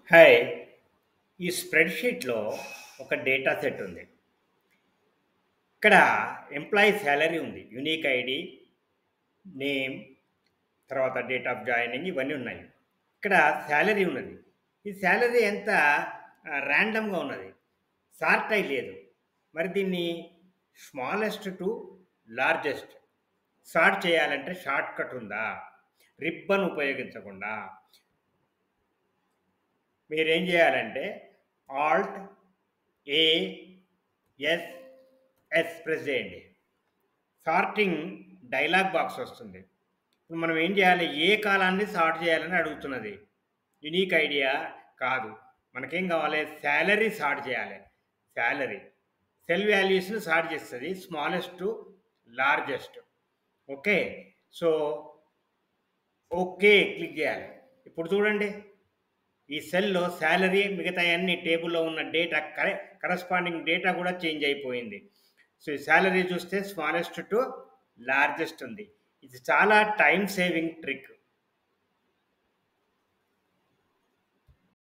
Hi! ఈ స్ప్రెడ్‌షీట్‌లో ఒక data set ఉంది. ఇక్కడ ఎంప్లాయీ సాలరీ ఉంది. యూనిక్ ఐడీ, నేమ్, తర్వాత డేట్ ఆఫ్ జాయినింగ్ ఇవన్నీ ఉన్నాయి. ఇక్కడ సాలరీ ఉన్నది. ఈ సాలరీ ఎంత రాండమ్‌గా ఉన్నది. సార్ట్ అయి లేదు. మరి దీన్ని స్మాలెస్ట్ టు లార్జెస్ట్ సార్ట్ చేయాలంటే షార్ట్ కట్ ఉందా? రిబ్బన్ ఉపయోగించకుండా మీరేం చేయాలంటే alt A S S press చేయండి. సార్టింగ్ డైలాగ్ బాక్స్ వస్తుంది. ఇప్పుడు మనం ఏం చేయాలి? ఏ కాలాన్ని సార్ట్ చేయాలని అడుగుతున్నది. యునిక్ ఐడియా కాదు. మనకేం కావాలి? సాలరీ సార్ట్ చేయాలి. సాలరీ. సెల్ వాల్యూస్‌ని సార్ట్ చేస్తది. Smallest to largest. Okay. So, okay click చేయాలి. ఇప్పుడు చూడండి. ఈ సెల్‌లో సాలరీ మిగతాయన్నీ టేబుల్‌లో ఉన్న డేటా కరస్పాండింగ్ డేటా కూడా చేంజ్ అయిపోయింది. సో, ఈ సాలరీ చూస్తే స్మాలెస్ట్ టు లార్జెస్ట్ ఉంది. ఇది చాలా టైమ్ సేవింగ్ ట్రిక్.